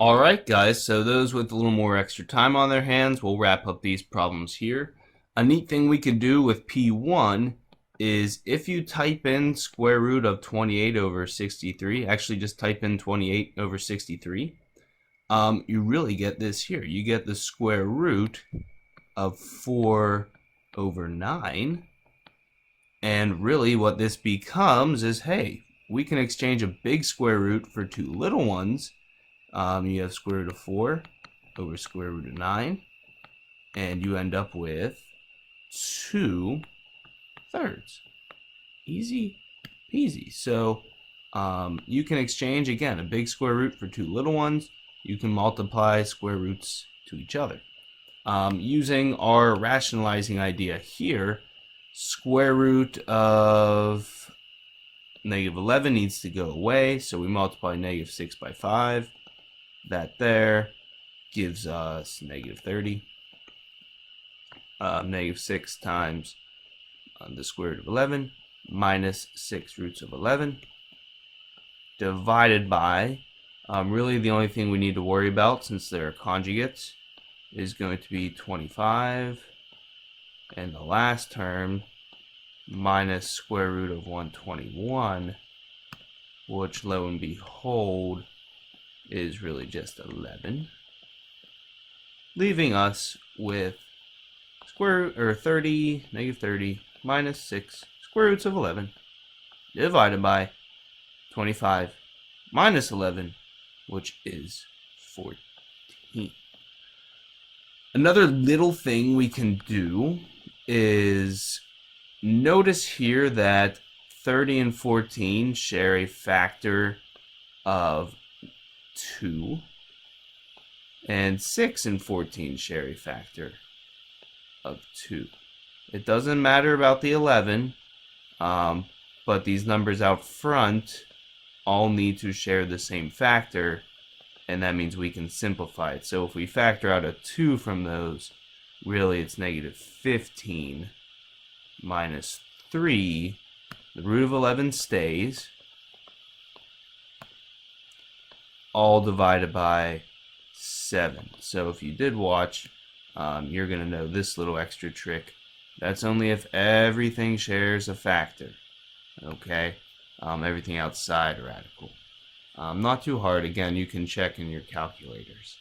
Alright guys, so those with a little more extra time on their hands will wrap up these problems here. A neat thing we can do with P1 is if you type in square root of 28 over 63, actually just type in 28 over 63, you really get this here. You get the square root of 4 over 9. And really what this becomes is, hey, we can exchange a big square root for two little ones. You have square root of 4 over square root of 9, and you end up with 2 thirds. Easy peasy. So you can exchange, again, a big square root for two little ones. You can multiply square roots to each other. Using our rationalizing idea here, square root of negative 11 needs to go away, so we multiply negative 6 by 5. That there gives us negative 30. Negative 6 times the square root of 11 minus 6 roots of 11 divided by, really the only thing we need to worry about, since they're conjugates, is going to be 25, and the last term minus square root of 121, which lo and behold is really just 11, leaving us with square root, or 30, negative 30 minus 6 square roots of 11 divided by 25 minus 11, which is 14. Another little thing we can do is notice here that 30 and 14 share a factor of 2, and 6 and 14 share a factor of 2. It doesn't matter about the 11, but these numbers out front all need to share the same factor, and that means we can simplify it. So if we factor out a 2 from those, really it's negative 15 minus 3. The root of 11 stays, all divided by 7. So if you did watch, you're going to know this little extra trick. That's only if everything shares a factor. Okay? Everything outside a radical. Not too hard. Again, you can check in your calculators.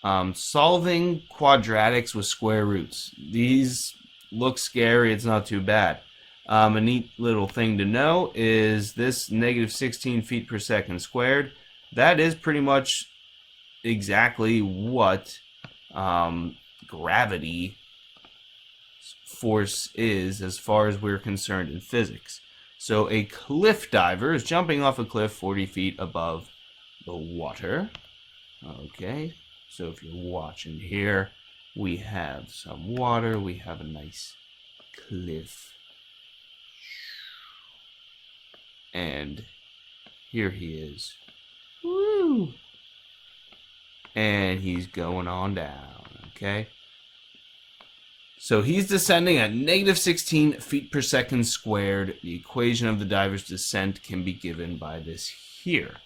Solving quadratics with square roots. These look scary. It's not too bad. A neat little thing to know is this negative 16 feet per second squared. That is pretty much exactly what gravity force is as far as we're concerned in physics. So a cliff diver is jumping off a cliff 40 feet above the water. Okay, so if you're watching here, we have some water, we have a nice cliff. And here he is. Woo! And he's going on down, okay? So he's descending at negative 16 feet per second squared. The equation of the diver's descent can be given by this here,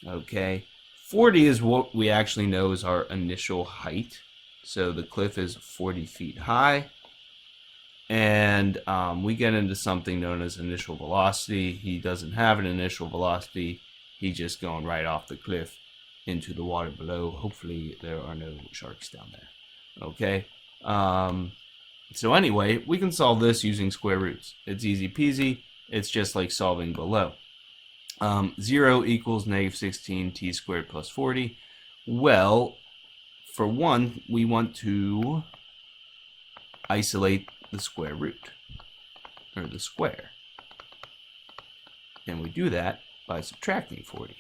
okay? 40 is what we actually know is our initial height. So the cliff is 40 feet high. And we get into something known as initial velocity. He doesn't have an initial velocity. He's just going right off the cliff into the water below. Hopefully there are no sharks down there. Okay. So anyway, we can solve this using square roots. It's easy peasy. It's just like solving below. 0 equals negative 16 t squared plus 40. Well, for one, we want to isolate the square root, or the square. And we do that by subtracting 40.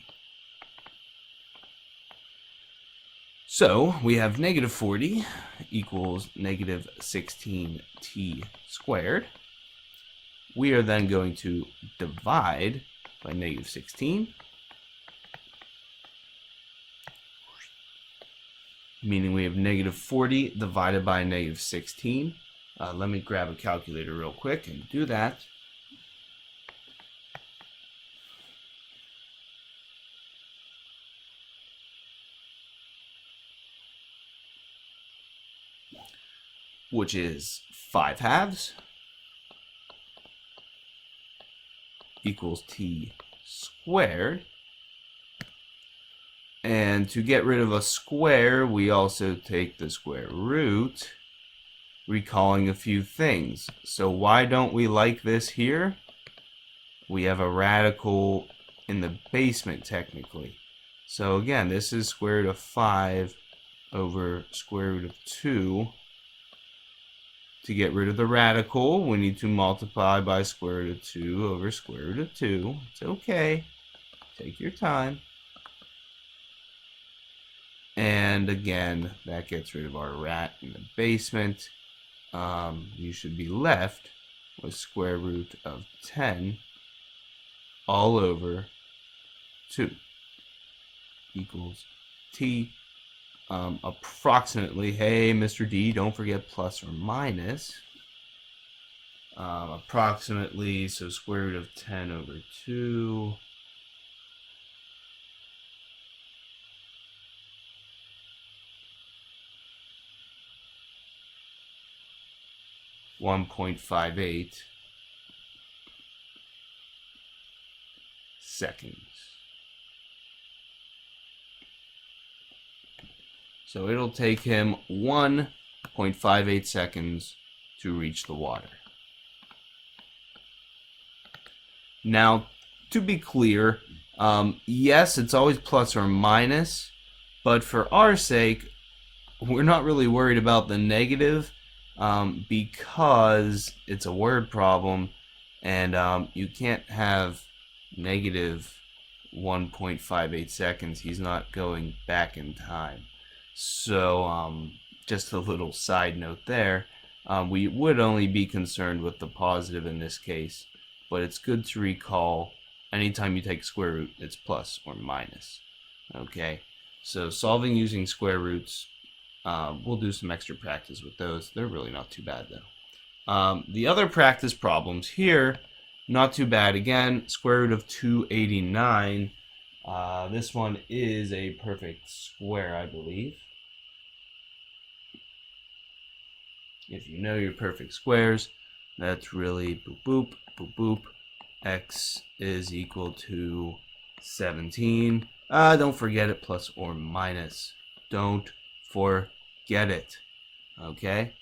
So we have negative 40 equals negative 16t squared. We are then going to divide by negative 16, meaning we have negative 40 divided by negative 16. Let me grab a calculator real quick and do that. which is 5/2 equals t squared. And to get rid of a square, we also take the square root, recalling a few things. So why don't we like this here? We have a radical in the basement, technically. So again, this is square root of 5 over square root of 2. To get rid of the radical, we need to multiply by square root of 2 over square root of 2. It's okay. Take your time. And again, that gets rid of our rat in the basement. You should be left with square root of 10 all over 2 equals t. Approximately, hey, Mr. D, don't forget plus or minus. Approximately, so square root of 10 over 2. 1.58 seconds. So it'll take him 1.58 seconds to reach the water. Now, to be clear, yes, it's always plus or minus, but for our sake, we're not really worried about the negative because it's a word problem, and you can't have negative 1.58 seconds. He's not going back in time. So just a little side note there. We would only be concerned with the positive in this case, but it's good to recall anytime you take square root, it's plus or minus. Okay, so solving using square roots, we'll do some extra practice with those. They're really not too bad though. The other practice problems here, not too bad. Again, square root of 289. This one is a perfect square, I believe. If you know your perfect squares, that's really boop, boop, boop, boop. X is equal to 17. Don't forget it, plus or minus. Don't forget it. Okay?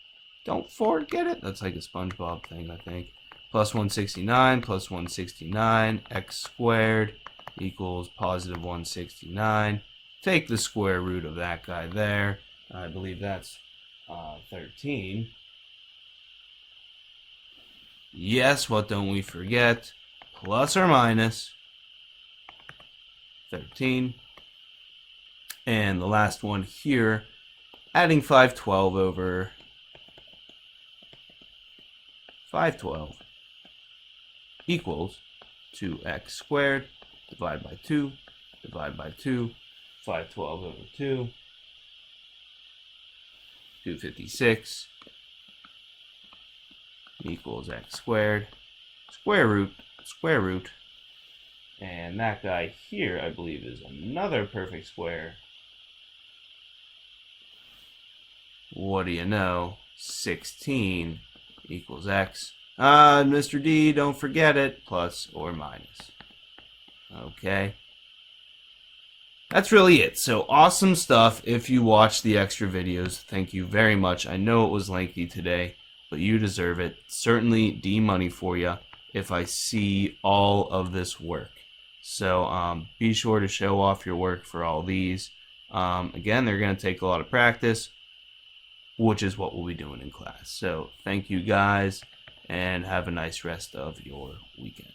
Don't forget it. That's like a SpongeBob thing, I think. Plus 169, plus 169. X squared equals positive 169. Take the square root of that guy there. I believe that's 13. Yes, what don't we forget? Plus or minus 13. And the last one here, adding 512 over 512 equals 2x squared, divide by 2, divide by 2, 512 over 2, 256 equals x squared, square root, and that guy here, I believe, is another perfect square. What do you know? 16 equals x. Mr. D, don't forget it, plus or minus. Okay. That's really it. So awesome stuff. If you watch the extra videos, thank you very much. I know it was lengthy today, but you deserve it. Certainly D-money for you if I see all of this work. So be sure to show off your work for all these. Again, they're going to take a lot of practice, which is what we'll be doing in class. So thank you guys, and have a nice rest of your weekend.